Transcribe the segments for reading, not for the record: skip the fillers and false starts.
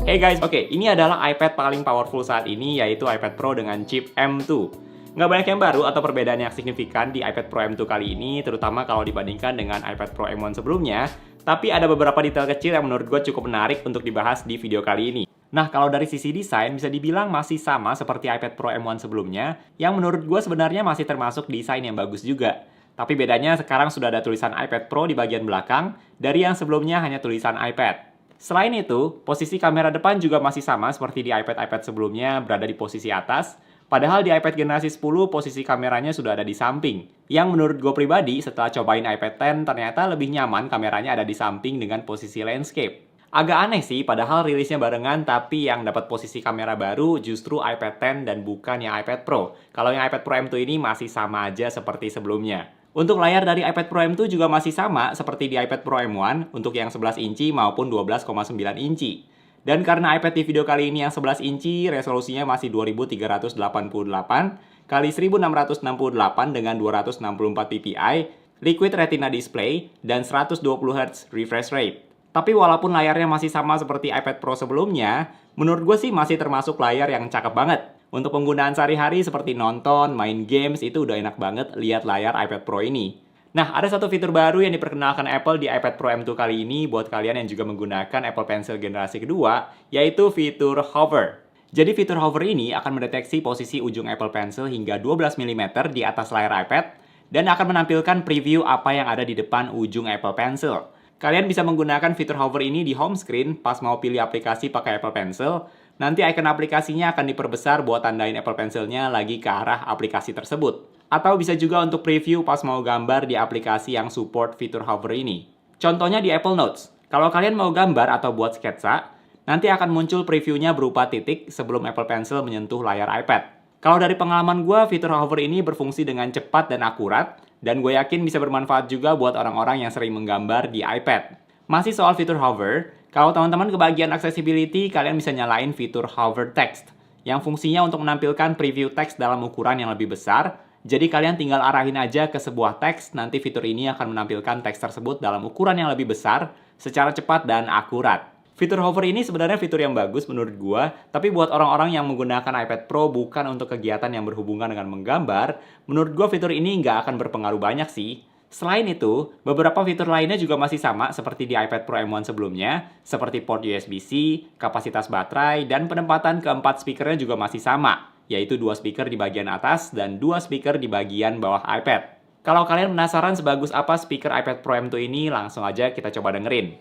Hey guys, oke, ini adalah iPad paling powerful saat ini, yaitu iPad Pro dengan chip M2. Nggak banyak yang baru atau perbedaan yang signifikan di iPad Pro M2 kali ini, terutama kalau dibandingkan dengan iPad Pro M1 sebelumnya, tapi ada beberapa detail kecil yang menurut gue cukup menarik untuk dibahas di video kali ini. Nah, kalau dari sisi desain, bisa dibilang masih sama seperti iPad Pro M1 sebelumnya, yang menurut gue sebenarnya masih termasuk desain yang bagus juga. Tapi bedanya sekarang sudah ada tulisan iPad Pro di bagian belakang, dari yang sebelumnya hanya tulisan iPad. Selain itu, posisi kamera depan juga masih sama seperti di iPad-iPad sebelumnya, berada di posisi atas. Padahal di iPad generasi 10, posisi kameranya sudah ada di samping. Yang menurut gue pribadi, setelah cobain iPad 10, ternyata lebih nyaman kameranya ada di samping dengan posisi landscape. Agak aneh sih, padahal rilisnya barengan, tapi yang dapat posisi kamera baru justru iPad 10 dan bukan yang iPad Pro. Kalau yang iPad Pro M2 ini masih sama aja seperti sebelumnya. Untuk layar dari iPad Pro M2 juga masih sama seperti di iPad Pro M1 untuk yang 11 inci maupun 12,9 inci. Dan karena iPad di video kali ini yang 11 inci, resolusinya masih 2388 x 1668 dengan 264 ppi, Liquid Retina display, dan 120 Hz refresh rate. Tapi walaupun layarnya masih sama seperti iPad Pro sebelumnya, menurut gue sih masih termasuk layar yang cakep banget. Untuk penggunaan sehari-hari seperti nonton, main games, itu udah enak banget lihat layar iPad Pro ini. Nah, ada satu fitur baru yang diperkenalkan Apple di iPad Pro M2 kali ini buat kalian yang juga menggunakan Apple Pencil generasi kedua, yaitu fitur Hover. Jadi fitur Hover ini akan mendeteksi posisi ujung Apple Pencil hingga 12 mm di atas layar iPad dan akan menampilkan preview apa yang ada di depan ujung Apple Pencil. Kalian bisa menggunakan fitur Hover ini di home screen pas mau pilih aplikasi pakai Apple Pencil. Nanti icon aplikasinya akan diperbesar buat tandain Apple Pencil-nya lagi ke arah aplikasi tersebut. Atau bisa juga untuk preview pas mau gambar di aplikasi yang support fitur Hover ini. Contohnya di Apple Notes. Kalau kalian mau gambar atau buat sketsa, nanti akan muncul previewnya berupa titik sebelum Apple Pencil menyentuh layar iPad. Kalau dari pengalaman gue, fitur Hover ini berfungsi dengan cepat dan akurat, dan gue yakin bisa bermanfaat juga buat orang-orang yang sering menggambar di iPad. Masih soal fitur Hover, kalau teman-teman ke bagian accessibility, kalian bisa nyalain fitur Hover Text, yang fungsinya untuk menampilkan preview teks dalam ukuran yang lebih besar. Jadi kalian tinggal arahin aja ke sebuah teks, nanti fitur ini akan menampilkan teks tersebut dalam ukuran yang lebih besar, secara cepat dan akurat. Fitur Hover ini sebenarnya fitur yang bagus menurut gua, tapi buat orang-orang yang menggunakan iPad Pro bukan untuk kegiatan yang berhubungan dengan menggambar, menurut gua fitur ini nggak akan berpengaruh banyak sih. Selain itu, beberapa fitur lainnya juga masih sama seperti di iPad Pro M1 sebelumnya, seperti port USB-C, kapasitas baterai, dan penempatan keempat speakernya juga masih sama, yaitu 2 speaker di bagian atas dan 2 speaker di bagian bawah iPad. Kalau kalian penasaran sebagus apa speaker iPad Pro M2 ini, langsung aja kita coba dengerin.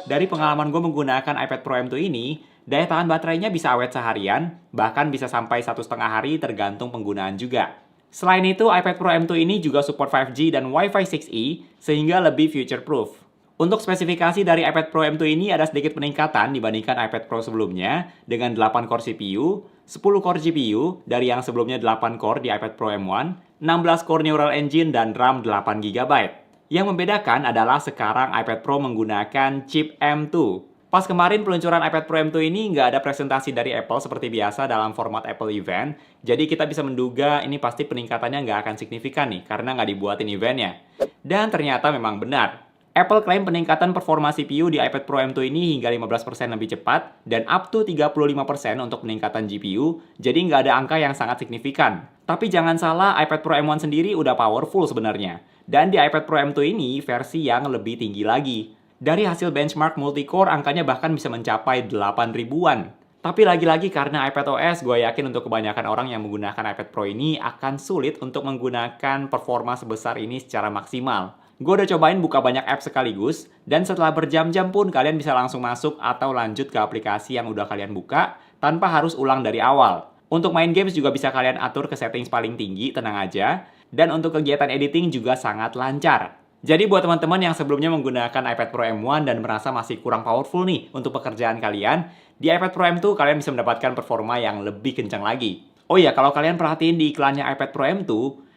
Dari pengalaman gue menggunakan iPad Pro M2 ini, daya tahan baterainya bisa awet seharian, bahkan bisa sampai 1,5 hari tergantung penggunaan juga. Selain itu, iPad Pro M2 ini juga support 5G dan Wi-Fi 6E, sehingga lebih future-proof. Untuk spesifikasi dari iPad Pro M2 ini ada sedikit peningkatan dibandingkan iPad Pro sebelumnya, dengan 8 core CPU, 10 core GPU, dari yang sebelumnya 8 core di iPad Pro M1, 16 core Neural Engine, dan RAM 8GB. Yang membedakan adalah sekarang iPad Pro menggunakan chip M2. Pas kemarin peluncuran iPad Pro M2 ini nggak ada presentasi dari Apple seperti biasa dalam format Apple Event, jadi kita bisa menduga ini pasti peningkatannya nggak akan signifikan nih, karena nggak dibuatin eventnya. Dan ternyata memang benar. Apple klaim peningkatan performa CPU di iPad Pro M2 ini hingga 15% lebih cepat, dan up to 35% untuk peningkatan GPU, jadi nggak ada angka yang sangat signifikan. Tapi jangan salah, iPad Pro M1 sendiri udah powerful sebenarnya. Dan di iPad Pro M2 ini versi yang lebih tinggi lagi. Dari hasil benchmark multi-core, angkanya bahkan bisa mencapai 8.000-an. Tapi lagi-lagi karena iPadOS, gue yakin untuk kebanyakan orang yang menggunakan iPad Pro ini akan sulit untuk menggunakan performa sebesar ini secara maksimal. Gue udah cobain buka banyak apps sekaligus, dan setelah berjam-jam pun kalian bisa langsung masuk atau lanjut ke aplikasi yang udah kalian buka, tanpa harus ulang dari awal. Untuk main games juga bisa kalian atur ke settings paling tinggi, tenang aja. Dan untuk kegiatan editing juga sangat lancar. Jadi buat teman-teman yang sebelumnya menggunakan iPad Pro M1 dan merasa masih kurang powerful nih untuk pekerjaan kalian, di iPad Pro M2 kalian bisa mendapatkan performa yang lebih kencang lagi. Oh iya, kalau kalian perhatiin di iklannya iPad Pro M2,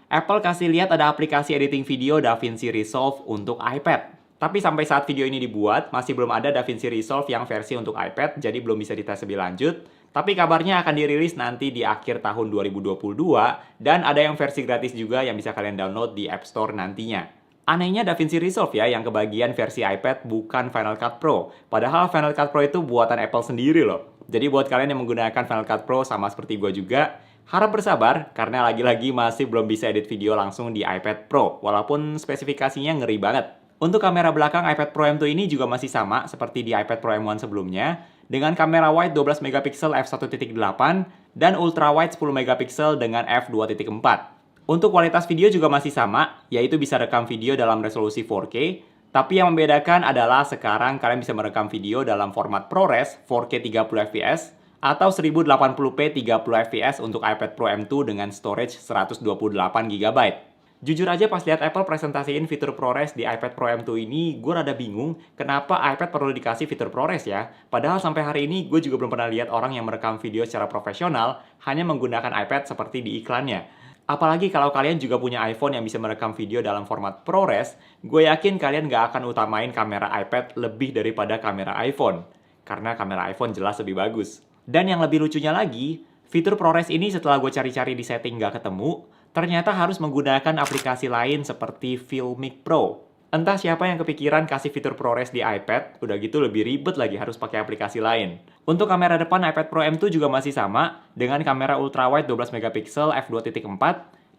Apple kasih lihat ada aplikasi editing video DaVinci Resolve untuk iPad. Tapi sampai saat video ini dibuat, masih belum ada DaVinci Resolve yang versi untuk iPad, jadi belum bisa dites lebih lanjut. Tapi kabarnya akan dirilis nanti di akhir tahun 2022 dan ada yang versi gratis juga yang bisa kalian download di App Store nantinya. Anehnya DaVinci Resolve ya yang kebagian versi iPad bukan Final Cut Pro. Padahal Final Cut Pro itu buatan Apple sendiri loh. Jadi buat kalian yang menggunakan Final Cut Pro sama seperti gue juga, harap bersabar karena lagi-lagi masih belum bisa edit video langsung di iPad Pro. Walaupun spesifikasinya ngeri banget. Untuk kamera belakang iPad Pro M2 ini juga masih sama seperti di iPad Pro M1 sebelumnya, dengan kamera wide 12 megapiksel f1.8 dan ultra wide 10 megapiksel dengan f2.4. Untuk kualitas video juga masih sama, yaitu bisa rekam video dalam resolusi 4K, tapi yang membedakan adalah sekarang kalian bisa merekam video dalam format ProRes 4K 30 fps atau 1080p 30 fps untuk iPad Pro M2 dengan storage 128 GB. Jujur aja pas lihat Apple presentasiin fitur ProRes di iPad Pro M2 ini, gue rada bingung kenapa iPad perlu dikasih fitur ProRes ya. Padahal sampai hari ini gue juga belum pernah lihat orang yang merekam video secara profesional hanya menggunakan iPad seperti di iklannya. Apalagi kalau kalian juga punya iPhone yang bisa merekam video dalam format ProRes, gue yakin kalian nggak akan utamain kamera iPad lebih daripada kamera iPhone. Karena kamera iPhone jelas lebih bagus. Dan yang lebih lucunya lagi, fitur ProRes ini setelah gue cari-cari di setting nggak ketemu, ternyata harus menggunakan aplikasi lain seperti Filmic Pro. Entah siapa yang kepikiran kasih fitur ProRes di iPad, udah gitu lebih ribet lagi harus pakai aplikasi lain. Untuk kamera depan iPad Pro M2 juga masih sama, dengan kamera ultrawide 12 megapiksel f2.4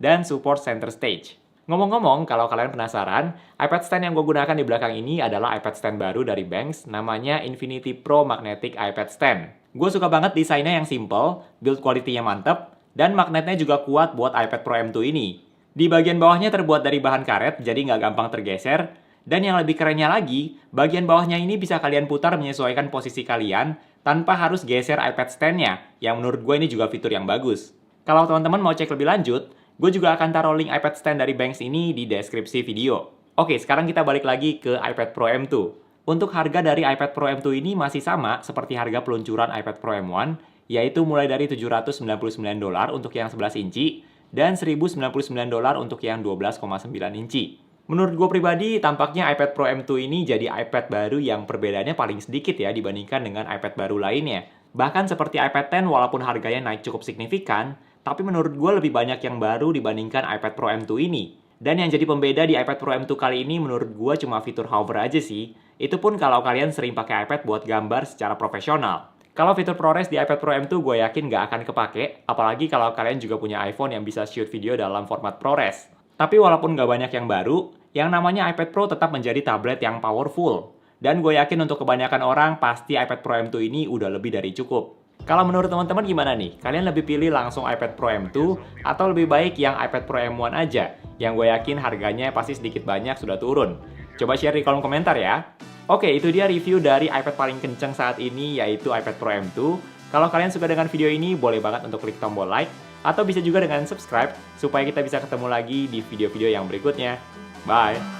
dan support center stage. Ngomong-ngomong, kalau kalian penasaran, iPad stand yang gue gunakan di belakang ini adalah iPad stand baru dari Banks, namanya Infinity Pro Magnetic iPad Stand. Gue suka banget desainnya yang simple, build quality-nya mantep, dan magnetnya juga kuat buat iPad Pro M2 ini. Di bagian bawahnya terbuat dari bahan karet, jadi nggak gampang tergeser. Dan yang lebih kerennya lagi, bagian bawahnya ini bisa kalian putar menyesuaikan posisi kalian tanpa harus geser iPad stand-nya, yang menurut gue ini juga fitur yang bagus. Kalau teman-teman mau cek lebih lanjut, gue juga akan taruh link iPad stand dari Banks ini di deskripsi video. Oke, sekarang kita balik lagi ke iPad Pro M2. Untuk harga dari iPad Pro M2 ini masih sama seperti harga peluncuran iPad Pro M1, yaitu mulai dari $799 untuk yang 11 inci dan $1.099 untuk yang 12,9 inci. Menurut gue pribadi, tampaknya iPad Pro M2 ini jadi iPad baru yang perbedaannya paling sedikit ya dibandingkan dengan iPad baru lainnya. Bahkan seperti iPad 10 walaupun harganya naik cukup signifikan, tapi menurut gue lebih banyak yang baru dibandingkan iPad Pro M2 ini. Dan yang jadi pembeda di iPad Pro M2 kali ini menurut gue cuma fitur hover aja sih. Itu pun kalau kalian sering pakai iPad buat gambar secara profesional. Kalau fitur ProRes di iPad Pro M2 gue yakin nggak akan kepake, apalagi kalau kalian juga punya iPhone yang bisa shoot video dalam format ProRes. Tapi walaupun nggak banyak yang baru, yang namanya iPad Pro tetap menjadi tablet yang powerful. Dan gue yakin untuk kebanyakan orang, pasti iPad Pro M2 ini udah lebih dari cukup. Kalau menurut teman-teman gimana nih? Kalian lebih pilih langsung iPad Pro M2 atau lebih baik yang iPad Pro M1 aja? Yang gue yakin harganya pasti sedikit banyak sudah turun. Coba share di kolom komentar ya. Oke, itu dia review dari iPad paling kenceng saat ini, yaitu iPad Pro M2. Kalau kalian suka dengan video ini, boleh banget untuk klik tombol like, atau bisa juga dengan subscribe, supaya kita bisa ketemu lagi di video-video yang berikutnya. Bye!